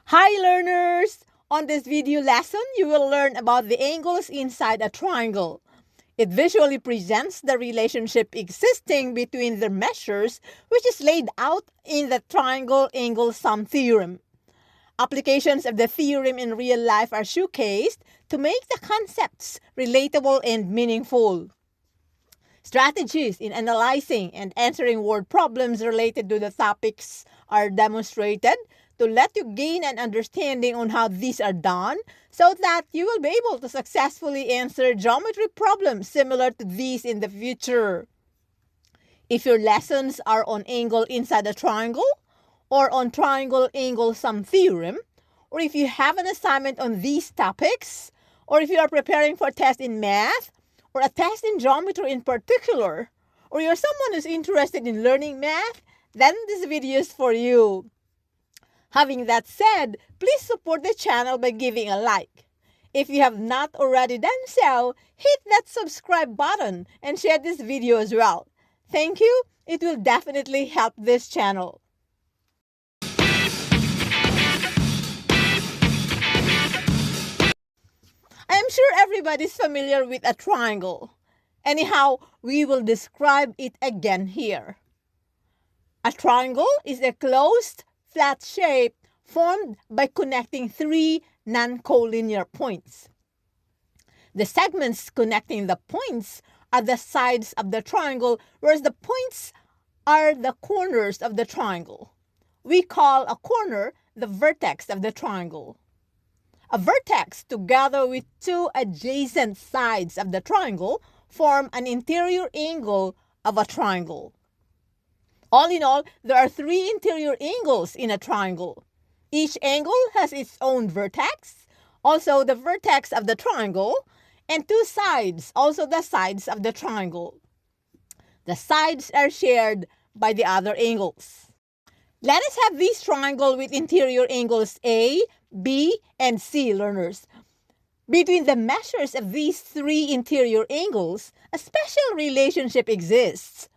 Hi learners! On this video lesson, you will learn about the angles inside a triangle. It visually presents the relationship existing between the measures, which is laid out in the Triangle Angle Sum Theorem. Applications of the theorem in real life are showcased to make the concepts relatable and meaningful. Strategies in analyzing and answering word problems related to the topics are demonstrated to let you gain an understanding on how these are done so that you will be able to successfully answer geometry problems similar to these in the future. If your lessons are on angle inside a triangle or on triangle angle sum theorem, or if you have an assignment on these topics, or if you are preparing for a test in math, or a test in geometry in particular, or you're someone who's interested in learning math, then this video is for you. Having that said, please support the channel by giving a like. If you have not already done so, hit that subscribe button and share this video as well. Thank you. It will definitely help this channel. I am sure everybody's familiar with a triangle. Anyhow, we will describe it again here. A triangle is a closed, flat shape formed by connecting three non-collinear points. The segments connecting the points are the sides of the triangle, whereas the points are the corners of the triangle. We call a corner the vertex of the triangle. A vertex, together with two adjacent sides of the triangle, form an interior angle of a triangle. All in all, there are three interior angles in a triangle. Each angle has its own vertex, also the vertex of the triangle, and two sides, also the sides of the triangle. The sides are shared by the other angles. Let us have this triangle with interior angles A, B, and C, learners. Between the measures of these three interior angles, a special relationship exists.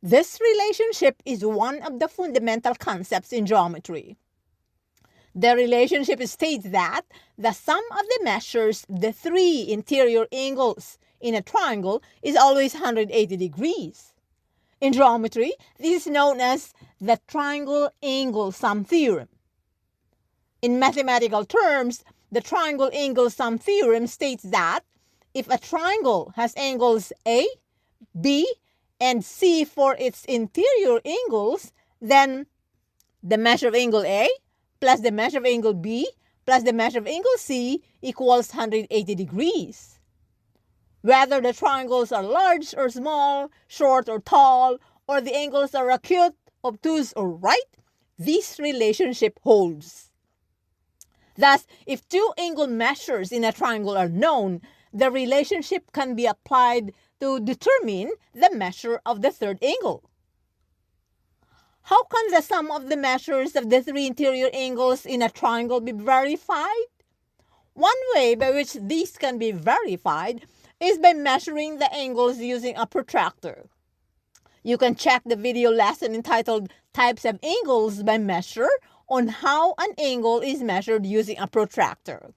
This relationship is one of the fundamental concepts in geometry. The relationship states that the sum of the measures of the three interior angles in a triangle is always 180 degrees. In geometry, this is known as the Triangle Angle Sum Theorem. In mathematical terms, the Triangle Angle Sum Theorem states that if a triangle has angles A, B, and C for its interior angles, then the measure of angle A plus the measure of angle B plus the measure of angle C equals 180 degrees. Whether the triangles are large or small, short or tall, or the angles are acute, obtuse, or right, this relationship holds. Thus, if two angle measures in a triangle are known, the relationship can be applied to determine the measure of the third angle. How can the sum of the measures of the three interior angles in a triangle be verified? One way by which these can be verified is by measuring the angles using a protractor. You can check the video lesson entitled Types of Angles by Measure on how an angle is measured using a protractor.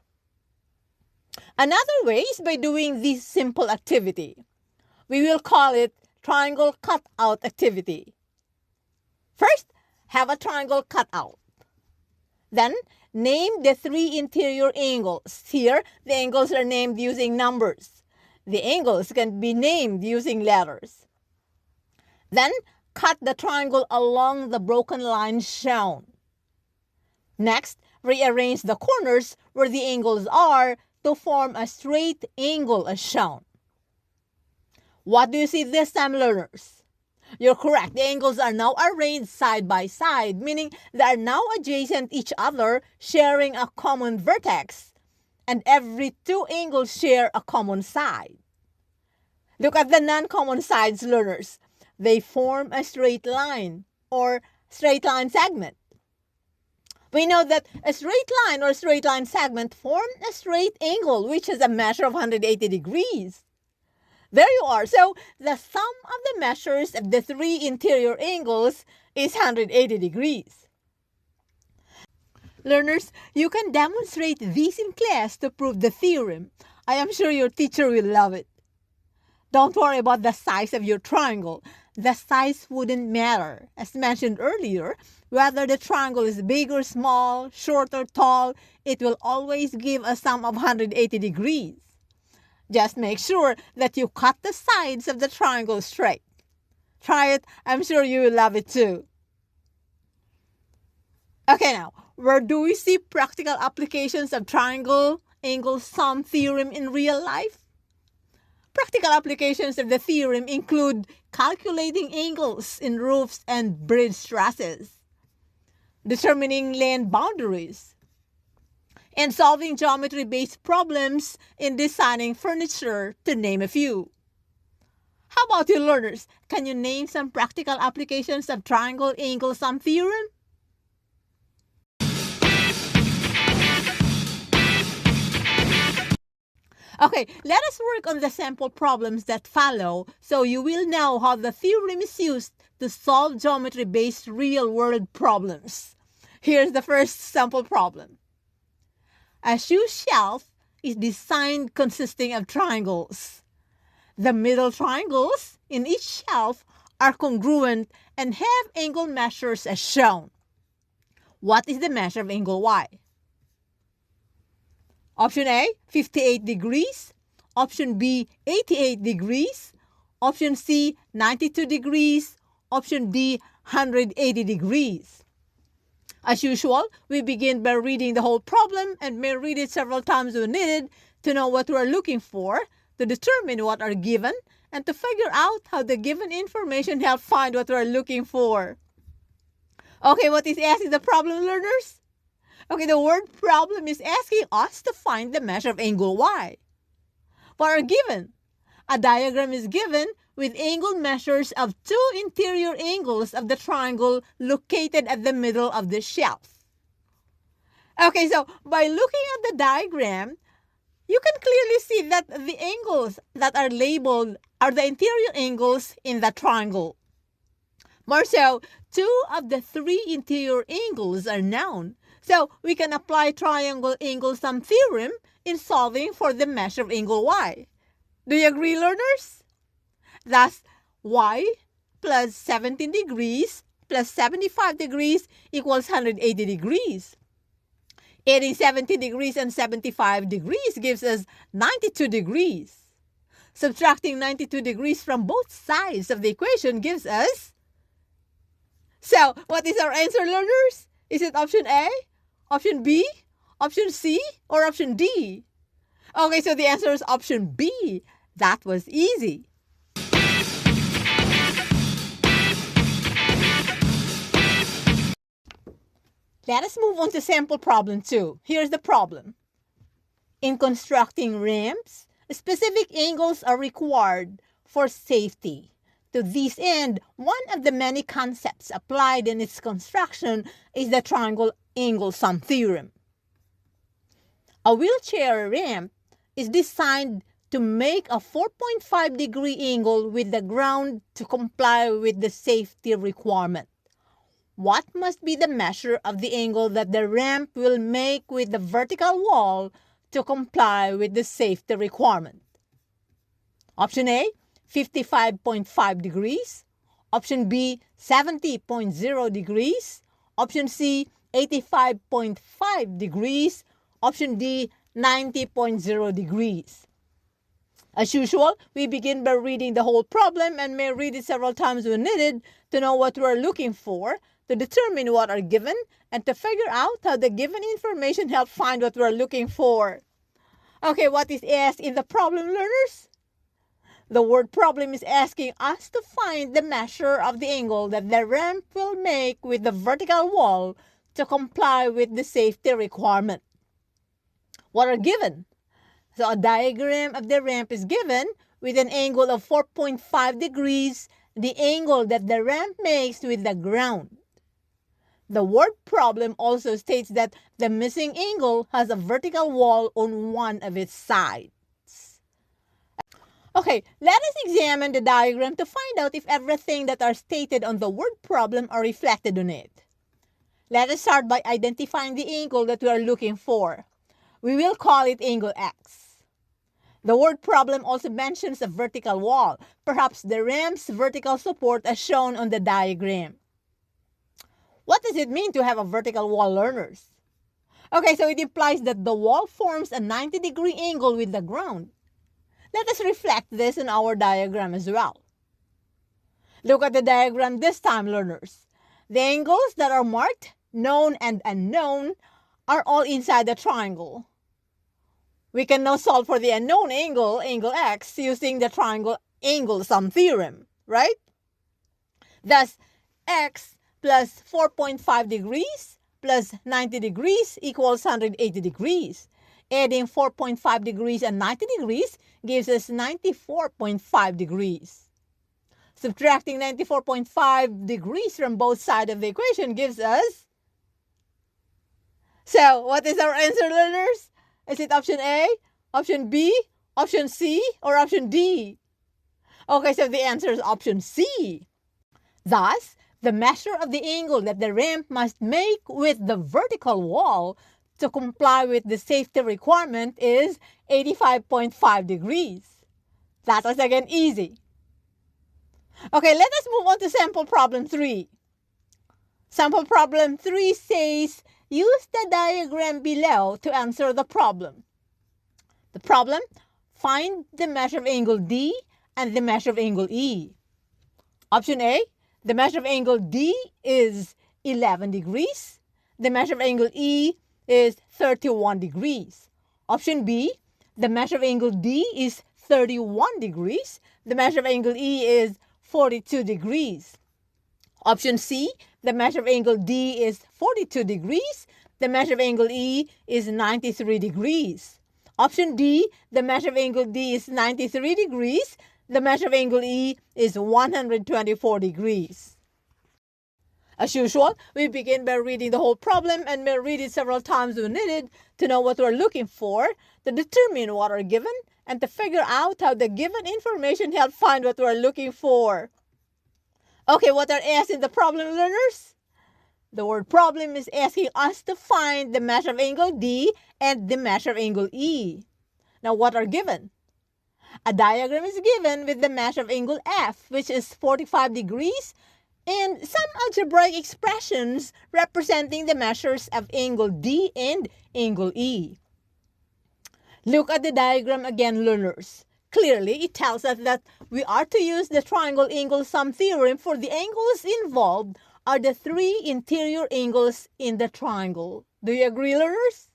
Another way is by doing this simple activity. We will call it triangle cutout activity. First, have a triangle cutout. Then, name the three interior angles. Here, the angles are named using numbers. The angles can be named using letters. Then, cut the triangle along the broken lines shown. Next, rearrange the corners where the angles are to form a straight angle as shown. What do you see this time, learners? You're correct. The angles are now arranged side by side, meaning they are now adjacent each other, sharing a common vertex. And every two angles share a common side. Look at the non-common sides, learners. They form a straight line or straight line segment. We know that a straight line or straight line segment form a straight angle, which is a measure of 180 degrees. There you are. So the sum of the measures of the three interior angles is 180 degrees. Learners, you can demonstrate these in class to prove the theorem. I am sure your teacher will love it. Don't worry about the size of your triangle. The size wouldn't matter. As mentioned earlier, whether the triangle is big or small, short or tall, it will always give a sum of 180 degrees. Just make sure that you cut the sides of the triangle straight. Try it. I'm sure you will love it too. Okay, now, where do we see practical applications of triangle angle sum theorem in real life? Practical applications of the theorem include calculating angles in roofs and bridge trusses, determining land boundaries, and solving geometry-based problems in designing furniture, to name a few. How about you learners? Can you name some practical applications of triangle angle sum theorem? Okay, let us work on the sample problems that follow so you will know how the theorem is used to solve geometry-based real-world problems. Here's the first sample problem. A shoe shelf is designed consisting of triangles. The middle triangles in each shelf are congruent and have angle measures as shown. What is the measure of angle Y? Option A, 58 degrees. Option B, 88 degrees. Option C, 92 degrees. Option D, 180 degrees. As usual, we begin by reading the whole problem and may read it several times when needed to know what we are looking for, to determine what are given, and to figure out how the given information help find what we are looking for. Okay, what is asked in the problem, learners? Okay, the word problem is asking us to find the measure of angle Y. What are given? A diagram is given with angle measures of two interior angles of the triangle located at the middle of the shelf. Okay, so by looking at the diagram, you can clearly see that the angles that are labeled are the interior angles in the triangle. More so, two of the three interior angles are known. So we can apply triangle angle sum theorem in solving for the measure of angle Y. Do you agree, learners? Thus, Y plus 17 degrees plus 75 degrees equals 180 degrees. Adding 17 degrees and 75 degrees gives us 92 degrees. Subtracting 92 degrees from both sides of the equation gives us... So, what is our answer, learners? Is it option A, option B, option C, or option D? Okay, so the answer is option B. That was easy. Let us move on to sample problem 2. Here's the problem. In constructing ramps, specific angles are required for safety. To this end, one of the many concepts applied in its construction is the triangle angle sum theorem. A wheelchair ramp is designed to make a 4.5 degree angle with the ground to comply with the safety requirement. What must be the measure of the angle that the ramp will make with the vertical wall to comply with the safety requirement? Option A, 55.5 degrees. Option B, 70.0 degrees. Option C, 85.5 degrees. Option D, 90.0 degrees. As usual, we begin by reading the whole problem and may read it several times when needed to know what we are looking for, to determine what are given, and to figure out how the given information help find what we are looking for. Okay, what is asked in the problem, learners? The word problem is asking us to find the measure of the angle that the ramp will make with the vertical wall to comply with the safety requirement. What are given? So a diagram of the ramp is given with an angle of 4.5 degrees, the angle that the ramp makes with the ground. The word problem also states that the missing angle has a vertical wall on one of its sides. Okay, let us examine the diagram to find out if everything that are stated on the word problem are reflected on it. Let us start by identifying the angle that we are looking for. We will call it angle X. The word problem also mentions a vertical wall, perhaps the ram's vertical support as shown on the diagram. What does it mean to have a vertical wall, learners? Okay, so it implies that the wall forms a 90-degree angle with the ground. Let us reflect this in our diagram as well. Look at the diagram this time, learners. The angles that are marked, known and unknown, are all inside the triangle. We can now solve for the unknown angle, angle X, using the Triangle Angle Sum Theorem, right? Thus, X plus 4.5 degrees plus 90 degrees equals 180 degrees. Adding 4.5 degrees and 90 degrees gives us 94.5 degrees. Subtracting 94.5 degrees from both sides of the equation gives us... So, what is our answer, learners? Is it option A, option B, option C, or option D? Okay, so the answer is option C. Thus, the measure of the angle that the ramp must make with the vertical wall to comply with the safety requirement is 85.5 degrees. That was again easy. Okay, let us move on to sample problem 3. Sample problem 3 says, use the diagram below to answer the problem. The problem, find the measure of angle D and the measure of angle E. Option A, the measure of angle D is 11 degrees. The measure of angle E is 31 degrees. Option B, the measure of angle D is 31 degrees. The measure of angle E is 42 degrees. Option C, the measure of angle D is 42 degrees. The measure of angle E is 93 degrees. Option D, the measure of angle D is 93 degrees. The measure of angle E is 124 degrees. As usual, we begin by reading the whole problem and may read it several times when needed to know what we're looking for, to determine what are given, and to figure out how the given information help find what we're looking for. Okay, what are asked in the problem, learners? The word problem is asking us to find the measure of angle D and the measure of angle E. Now, what are given? A diagram is given with the measure of angle F, which is 45 degrees, and some algebraic expressions representing the measures of angle D and angle E. Look at the diagram again, learners. Clearly, it tells us that we are to use the Triangle Angle Sum Theorem for the angles involved are the three interior angles in the triangle. Do you agree, learners?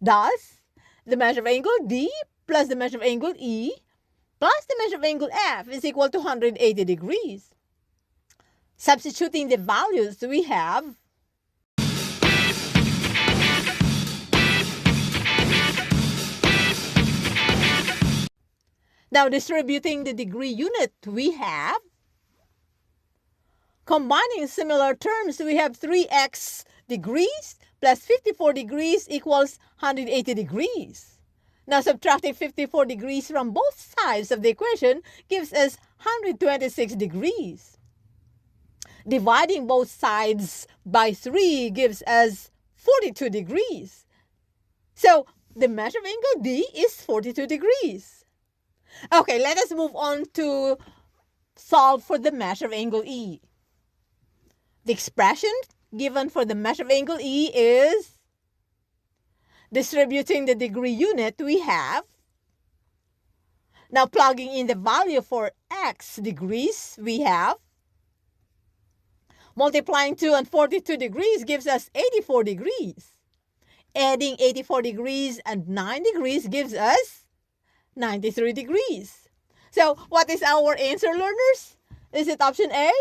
Thus, the measure of angle D plus the measure of angle E plus the measure of angle F is equal to 180 degrees. Substituting the values we have, now distributing the degree unit we have, combining similar terms, we have 3x degrees plus 54 degrees equals 180 degrees. Now subtracting 54 degrees from both sides of the equation gives us 126 degrees. Dividing both sides by 3 gives us 42 degrees. So the measure of angle D is 42 degrees. Okay, let us move on to solve for the measure of angle E. The expression given for the measure of angle E is, distributing the degree unit we have, now plugging in the value for x degrees we have, multiplying 2 and 42 degrees gives us 84 degrees. Adding 84 degrees and 9 degrees gives us 93 degrees. So, what is our answer, learners? Is it option A,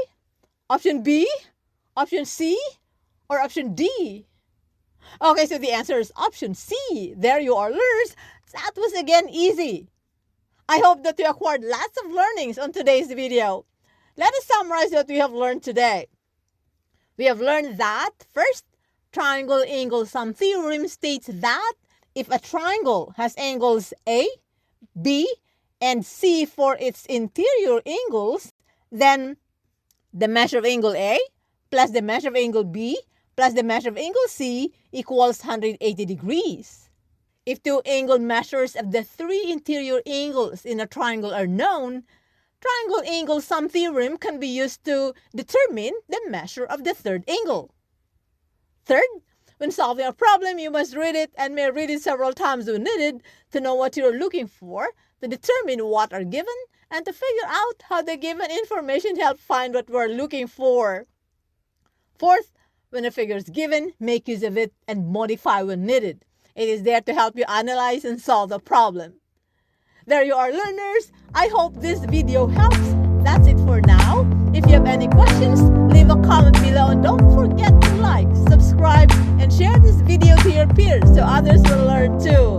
option B, option C, or option D? Okay, so the answer is option C. There you are, learners. That was again easy. I hope that you acquired lots of learnings on today's video. Let us summarize what we have learned today. We have learned that, first, Triangle Angle Sum Theorem states that if a triangle has angles A, B, and C for its interior angles, then the measure of angle A plus the measure of angle B plus the measure of angle C equals 180 degrees. If two angle measures of the three interior angles in a triangle are known, Triangle Angle Sum Theorem can be used to determine the measure of the third angle. Third, when solving a problem, you must read it and may read it several times when needed to know what you're looking for, to determine what are given, and to figure out how the given information help find what we're looking for. Fourth, when a figure is given, make use of it and modify when needed. It is there to help you analyze and solve the problem. There you are, learners. I hope this video helps. That's it for now. If you have any questions, leave a comment below and don't forget to like, subscribe, and share this video to your peers so others will learn too.